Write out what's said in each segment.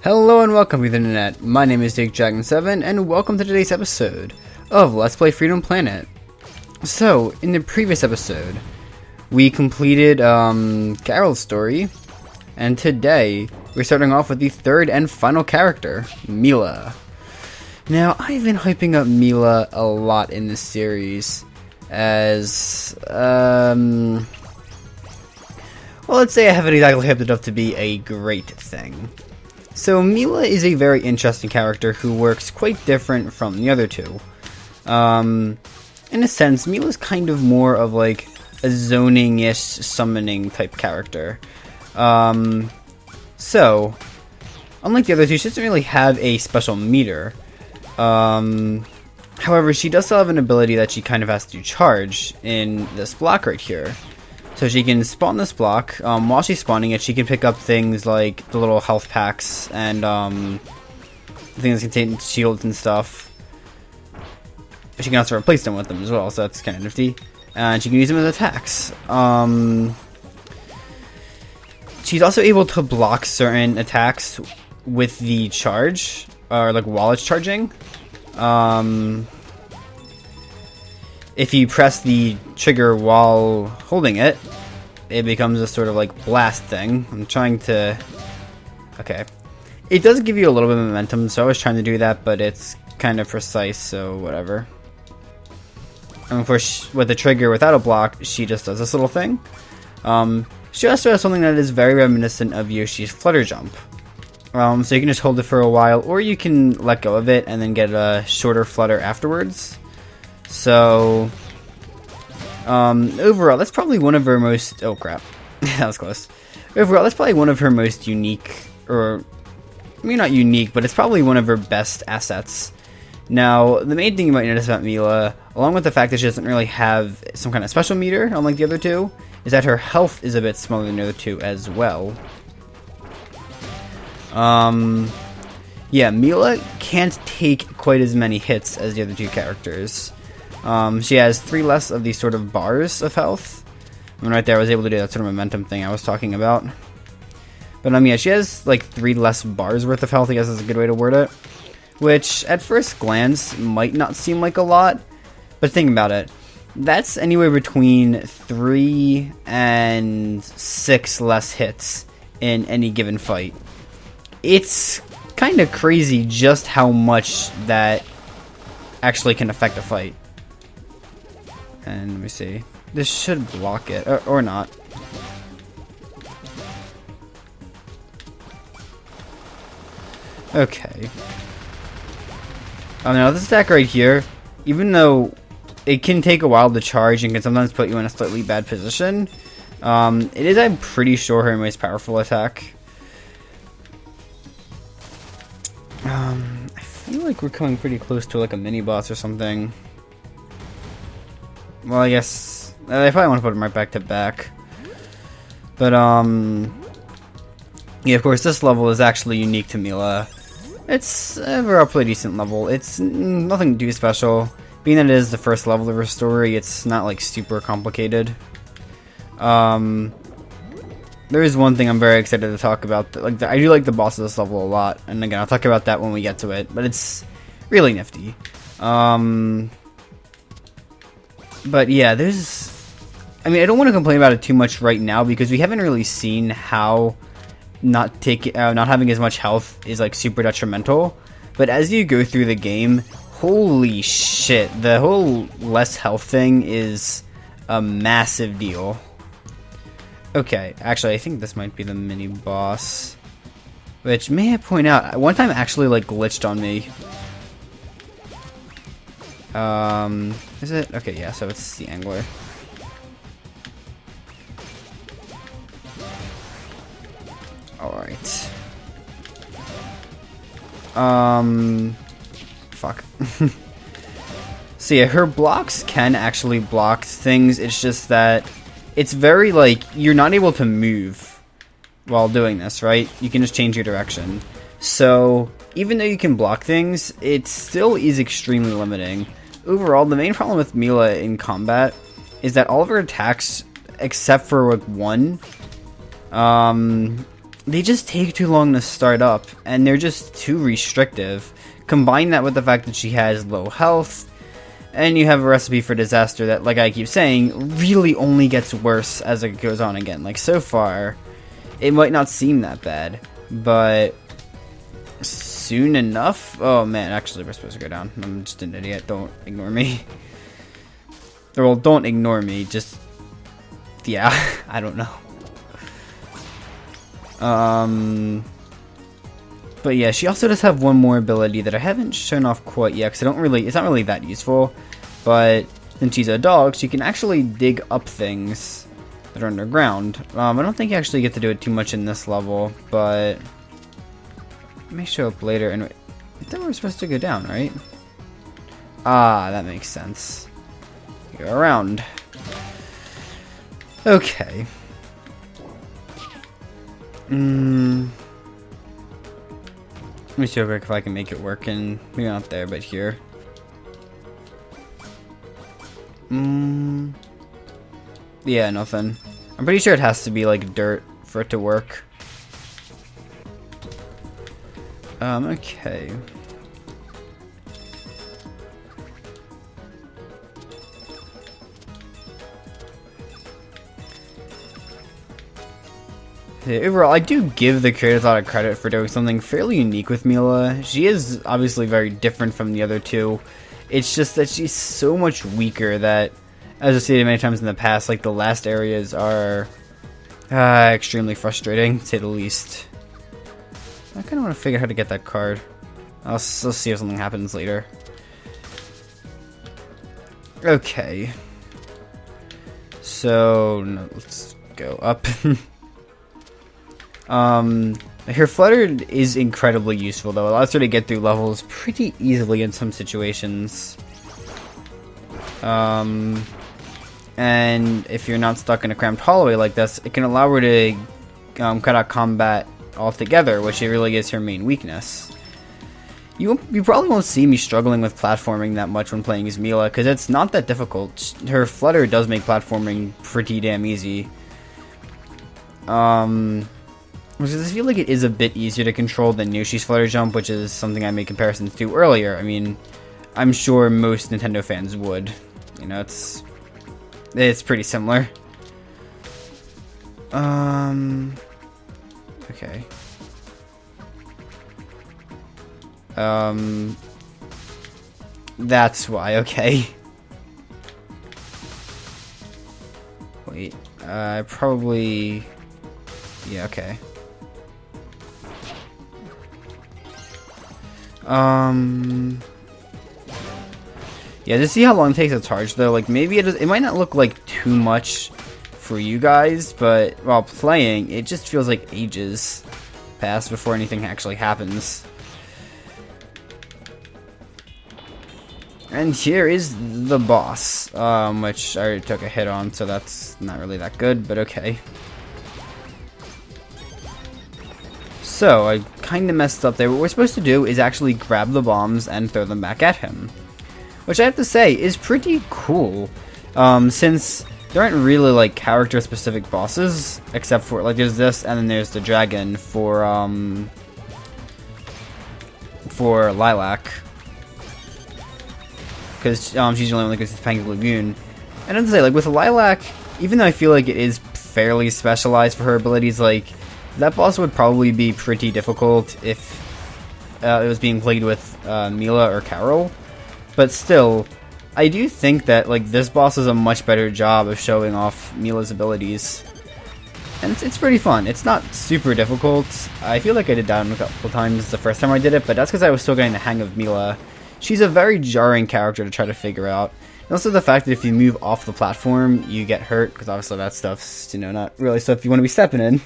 Hello and welcome to the internet. My name is DakeDragon7 and welcome to today's episode of Let's Play Freedom Planet. So, in the previous episode, we completed Carol's story, and today we're starting off with the third and final character, Mila. Now, I've been hyping up Mila a lot in this series as, well, let's say I haven't exactly hyped it up to be a great thing. So Mila is a very interesting character who works quite different from the other two. In a sense, Mila's kind of more of like a zoning-ish summoning type character. So, unlike the other two, she doesn't really have a special meter. However, she does still have an ability that she kind of has to charge in this block right here. So she can spawn this block. While she's spawning it, she can pick up things like the little health packs and things that contain shields and stuff. She can also replace them with them as well, so that's kind of nifty. And she can use them as attacks. She's also able to block certain attacks with the charge, or like while it's charging. If you press the trigger while holding it, it becomes a sort of like blast thing. I'm trying to... Okay. It does give you a little bit of momentum, so I was trying to do that, but it's kind of precise, so whatever. And of course, with the trigger without a block, she just does this little thing. She also has something that is very reminiscent of Yoshi's Flutter Jump. So you can just hold it for a while, or you can let go of it and then get a shorter flutter afterwards. So, overall, that's probably one of her most... Oh, crap. That was close. Overall, that's probably one of her most unique, or... I mean, not unique, but it's probably one of her best assets. Now, the main thing you might notice about Mila, along with the fact that she doesn't really have some kind of special meter, unlike the other two, is that her health is a bit smaller than the other two as well. Yeah, Mila can't take quite as many hits as the other two characters. She has 3 less of these sort of bars of health. I mean, right there, I was able to do that sort of momentum thing I was talking about. But, yeah, she has, like, 3 less bars worth of health, I guess is a good way to word it. Which, at first glance, might not seem like a lot. But think about it. That's anywhere between 3 and 6 less hits in any given fight. It's kind of crazy just how much that actually can affect a fight. And let me see. This should block it, or not. Okay. Now this attack right here, even though it can take a while to charge and can sometimes put you in a slightly bad position, it is, I'm pretty sure, her most powerful attack. I feel like we're coming pretty close to like a mini boss or something. Well, I guess I probably want to put them right back to back. But yeah, of course, this level is actually unique to Mila. It's a pretty decent level. It's nothing too special. Being that it is the first level of her story, it's not like super complicated. There is one thing I'm very excited to talk about. Like, I do like the boss of this level a lot, and again, I'll talk about that when we get to it. But it's really nifty. But yeah, there's... I mean, I don't want to complain about it too much right now because we haven't really seen how not having as much health is like super detrimental. But as you go through the game, holy shit, the whole less health thing is a massive deal. Okay, actually, I think this might be the mini boss. Which, may I point out, one time actually like glitched on me. Is it? Okay, yeah, so it's the angler. Alright. Fuck. So yeah, her blocks can actually block things, it's just that it's very, like, you're not able to move while doing this, right? You can just change your direction. So, even though you can block things, it still is extremely limiting. Overall, the main problem with Mila in combat is that all of her attacks, except for like one, they just take too long to start up, and they're just too restrictive. Combine that with the fact that she has low health, and you have a recipe for disaster that, like I keep saying, really only gets worse as it goes on again. Like, so far, it might not seem that bad, but soon enough... Oh man, actually we're supposed to go down. I'm just an idiot. Don't ignore me. Well, don't ignore me, just... Yeah, I don't know. But yeah, she also does have one more ability that I haven't shown off quite yet, because it's not really that useful. But since she's a dog, she can actually dig up things that are underground. I don't think you actually get to do it too much in this level, but it may show up later. And I thought we were supposed to go down, right? Ah, that makes sense. Go around. Okay. Let me see real quick if I can make it work, and maybe not there, but here. Yeah, nothing. I'm pretty sure it has to be like dirt for it to work. Okay. Overall, I do give the creators a lot of credit for doing something fairly unique with Mila. She is obviously very different from the other two. It's just that she's so much weaker that, as I've stated many times in the past, like the last areas are extremely frustrating, to say the least. I kind of want to figure out how to get that card. I'll see if something happens later. Okay. So, no, let's go up. Her flutter is incredibly useful though. It allows her to get through levels pretty easily in some situations. And if you're not stuck in a cramped hallway like this, it can allow her to cut out combat altogether, which it really is her main weakness. You probably won't see me struggling with platforming that much when playing as Mila, because it's not that difficult. Her flutter does make platforming pretty damn easy. Which I feel like it is a bit easier to control than Yoshi's Flutter Jump, which is something I made comparisons to earlier. I mean, I'm sure most Nintendo fans would. You know, it's pretty similar. Okay. That's why, okay. Wait, probably... Yeah, okay. Yeah, to see how long it takes to charge though, like maybe it might not look like too much for you guys, but while playing, it just feels like ages pass before anything actually happens. And here is the boss, which I already took a hit on, so that's not really that good, but okay. So, I kind of messed up there. What we're supposed to do is actually grab the bombs and throw them back at him. Which I have to say is pretty cool, since there aren't really like character-specific bosses, except for, like, there's this, and then there's the dragon for Lilac. Because she's the only one that goes to Panga's Lagoon. And I have to say, like, with Lilac, even though I feel like it is fairly specialized for her abilities, like, that boss would probably be pretty difficult if it was being played with Mila or Carol. But still, I do think that like this boss does a much better job of showing off Mila's abilities. And it's pretty fun. It's not super difficult. I feel like I did down a couple times the first time I did it, but that's because I was still getting the hang of Mila. She's a very jarring character to try to figure out. And also the fact that if you move off the platform, you get hurt, because obviously that stuff's, you know, not really stuff you want to be stepping in.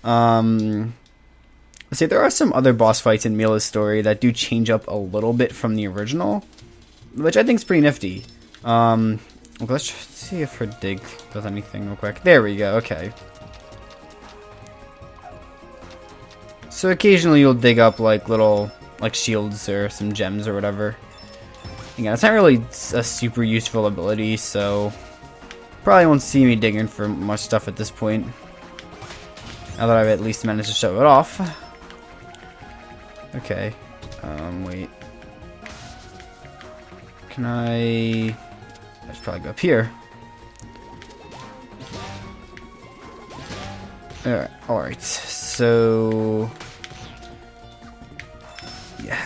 Let's see, there are some other boss fights in Mila's story that do change up a little bit from the original, which I think is pretty nifty. Let's see if her dig does anything real quick. There we go, okay. So occasionally you'll dig up like little like shields or some gems or whatever. Again, it's not really a super useful ability, so probably won't see me digging for much stuff at this point. Now that I've at least managed to show it off. Okay. Wait. Can I should probably go up here. Alright. So... yeah.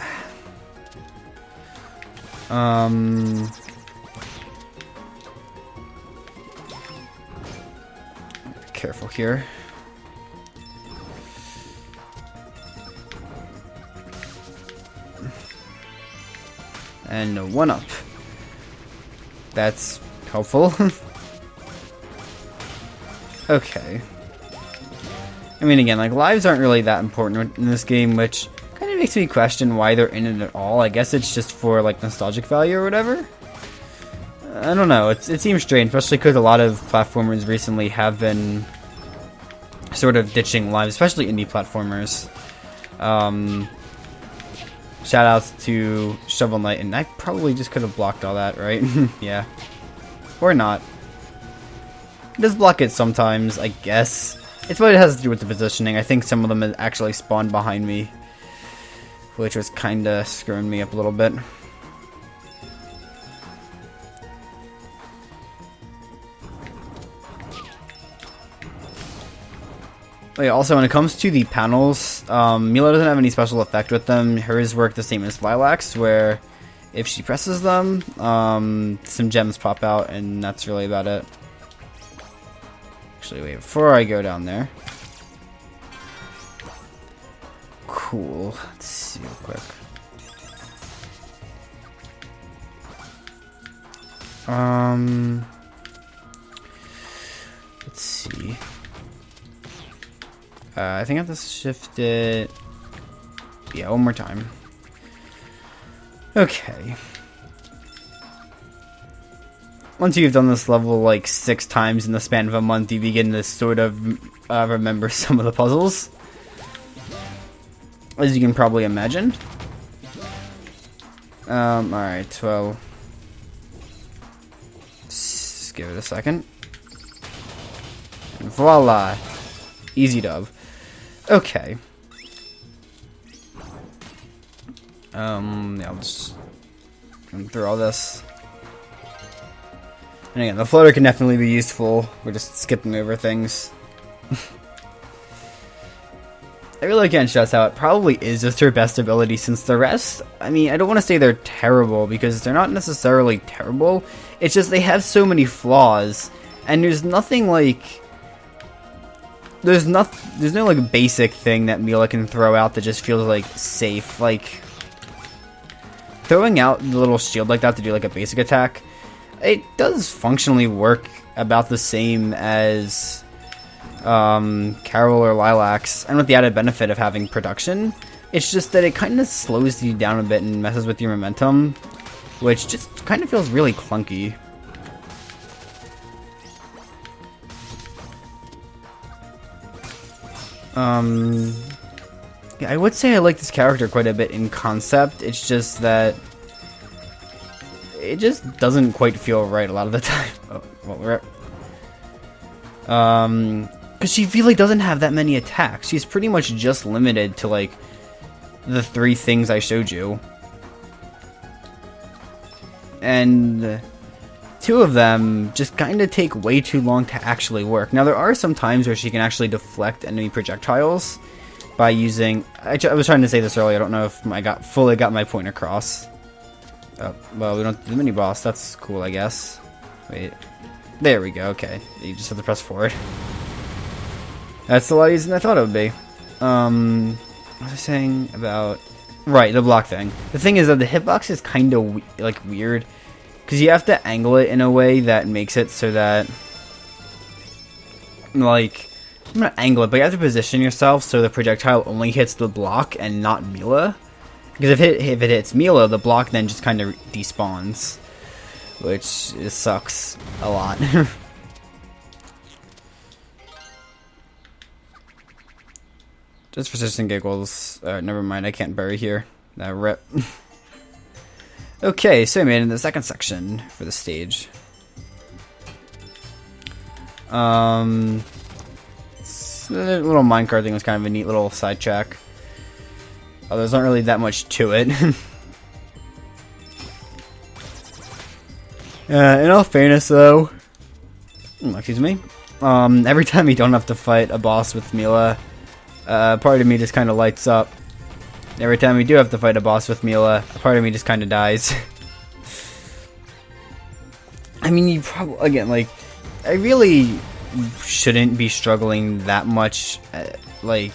Be careful here. And no 1-up. That's helpful. Okay. I mean, again, like, lives aren't really that important in this game, which kind of makes me question why they're in it at all. I guess it's just for, like, nostalgic value or whatever. I don't know. It seems strange, especially because a lot of platformers recently have been sort of ditching lives, especially indie platformers. Shoutouts to Shovel Knight, and I probably just could have blocked all that, right? Yeah. Or not. It does block it sometimes, I guess. It's what it has to do with the positioning. I think some of them actually spawned behind me, which was kinda screwing me up a little bit. Oh yeah, also when it comes to the panels, Mila doesn't have any special effect with them. Hers work the same as Lilac's, where if she presses them, some gems pop out, and that's really about it. Actually, wait, before I go down there. Cool. Let's see real quick. Let's see. I think I have to shift it. Yeah, one more time. Okay. Once you've done this level like 6 times in the span of a month, you begin to sort of remember some of the puzzles, as you can probably imagine. Alright, well, just give it a second. And voila! Easy dub. Okay. Yeah, I'll just run through all this. And again, the floater can definitely be useful. We're just skipping over things. I really can't stress how it probably is just her best ability, since the rest, I mean, I don't want to say they're terrible, because they're not necessarily terrible. It's just they have so many flaws, and there's nothing like... There's no like basic thing that Mila can throw out that just feels like safe. Like throwing out the little shield like that to do like a basic attack, it does functionally work about the same as Carol or Lilac's, and with the added benefit of having production. It's just that it kind of slows you down a bit and messes with your momentum, which just kind of feels really clunky. Yeah, I would say I like this character quite a bit in concept. It's just that it just doesn't quite feel right a lot of the time. Oh, well, we're because she really doesn't have that many attacks. She's pretty much just limited to like the 3 things I showed you, and 2 of them just kind of take way too long to actually work. Now, there are some times where she can actually deflect enemy projectiles by using... I was trying to say this earlier. I don't know if I fully got my point across. Oh, well, we don't do the mini-boss. That's cool, I guess. Wait. There we go. Okay. You just have to press forward. That's a lot easier than I thought it would be. What was I saying about... Right, the block thing. The thing is that the hitbox is kind of like weird, because you have to angle it in a way that makes it so that, like, I'm not angle it, but you have to position yourself so the projectile only hits the block and not Mila. Because if it hits Mila, the block then just kind of despawns, which sucks a lot. Just for shits and giggles. Never mind, I can't bury here. Rip. Okay, so we made it in the second section for the stage. Let's this little minecart thing was kind of a neat little sidetrack. Oh, there's not really that much to it. In all fairness, though, excuse me, every time you don't have to fight a boss with Mila, part of me just kind of lights up. Every time we do have to fight a boss with Mila, a part of me just kind of dies. I mean, you probably, again, like, I really shouldn't be struggling that much, like,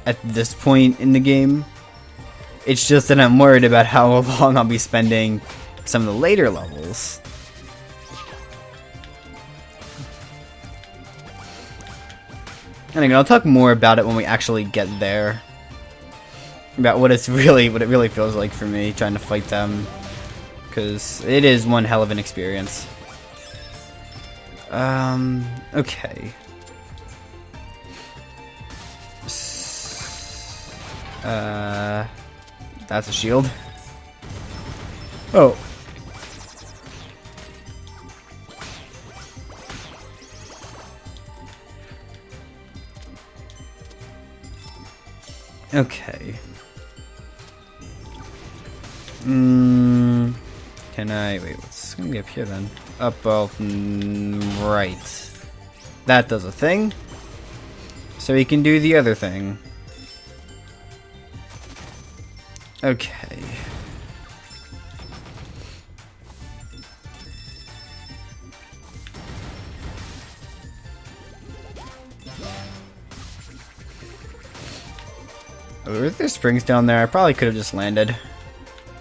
at this point in the game. It's just that I'm worried about how long I'll be spending some of the later levels. And again, I'll talk more about it when we actually get there. About what it really feels like for me trying to fight them, because it is one hell of an experience. Okay. That's a shield. Oh. Okay. Can I wait? What's gonna be up here then? Up, right. That does a thing. So we can do the other thing. Okay. Oh, if there's springs down there, I probably could have just landed.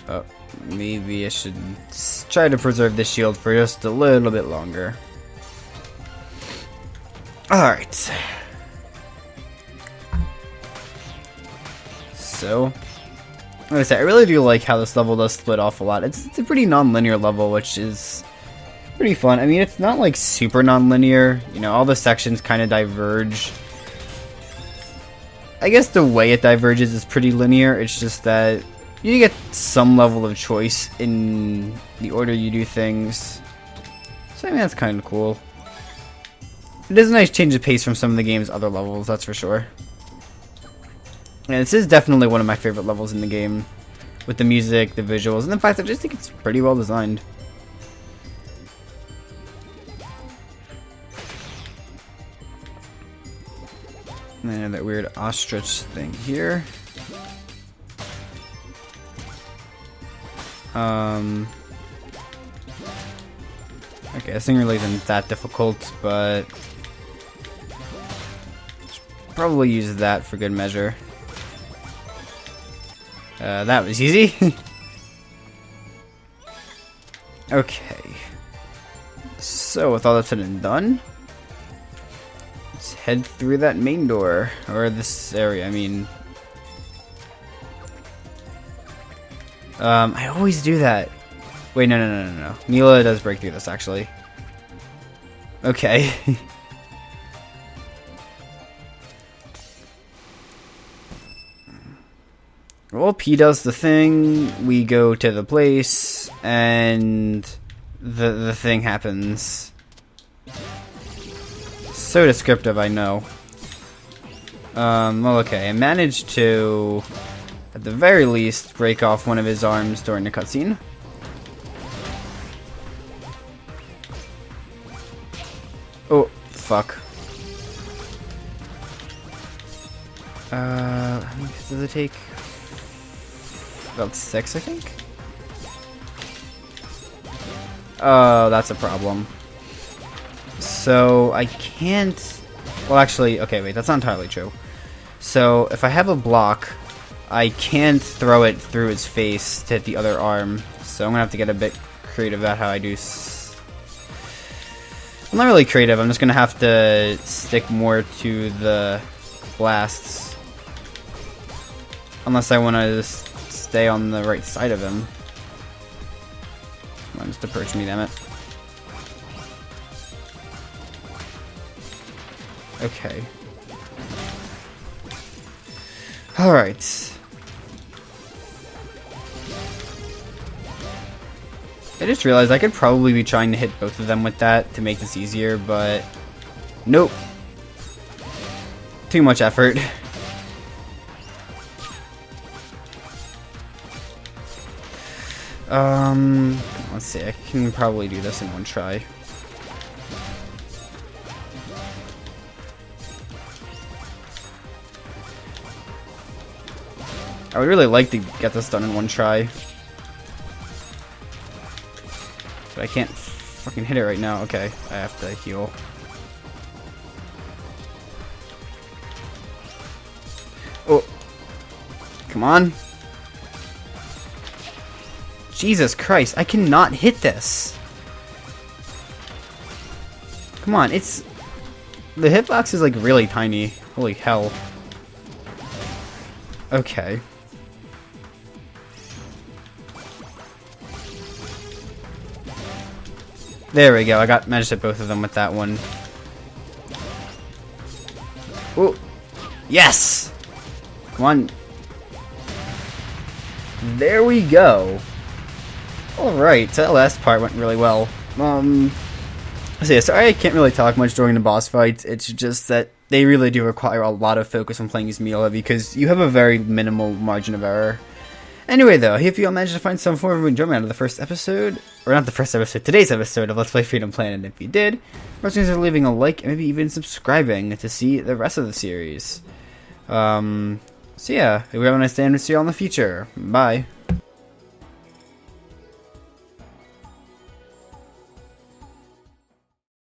Oh, maybe I should try to preserve this shield for just a little bit longer. Alright. So, like I said, I really do like how this level does split off a lot. It's a pretty non-linear level, which is pretty fun. I mean, it's not like super non-linear. You know, all the sections kind of diverge. I guess the way it diverges is pretty linear. It's just that you get some level of choice in the order you do things. So I mean, that's kind of cool. It is a nice change of pace from some of the game's other levels, that's for sure. And this is definitely one of my favorite levels in the game, with the music, the visuals, and the fact that I just think it's pretty well designed. And then that weird ostrich thing here. Okay, this thing really isn't that difficult, but probably use that for good measure. That was easy. Okay. So, with all that said and done, let's head through that main door. Or this area, I mean. I always do that. Wait, no. Mila does break through this, actually. Okay. Well, P does the thing, we go to the place, and the thing happens. So descriptive, I know. Well, okay, I managed to, at the very least, break off one of his arms during the cutscene. Oh, fuck. How many does it take? About 6, I think? Oh, that's a problem. So, I can't... Well, actually, okay, wait, that's not entirely true. So, if I have a block, I can't throw it through his face to hit the other arm. So, I'm gonna have to get a bit creative about how I do... I'm not really creative, I'm just gonna have to stick more to the blasts. Unless I want to just stay on the right side of him. Come on, just approach me, damn it. Okay. Alright. I just realized I could probably be trying to hit both of them with that to make this easier, but nope. too much effort. Let's see, I can probably do this in one try. I would really like to get this done in one try. But I can't fucking hit it right now. Okay, I have to heal. Oh. Come on. Jesus Christ, I cannot hit this. Come on, it's... The hitbox is like really tiny. Holy hell. Okay. There we go, I managed to hit both of them with that one. Oh! Yes! Come on. There we go. Alright, so that last part went really well. So yeah, sorry I can't really talk much during the boss fights. It's just that they really do require a lot of focus when playing as Mila because you have a very minimal margin of error. Anyway though, I hope you all managed to find some form of enjoyment out of the first episode, or not the first episode, today's episode of Let's Play Freedom Planet, and if you did, consider leaving a like and maybe even subscribing to see the rest of the series. So yeah, we have a nice day and we'll see you all in the future. Bye.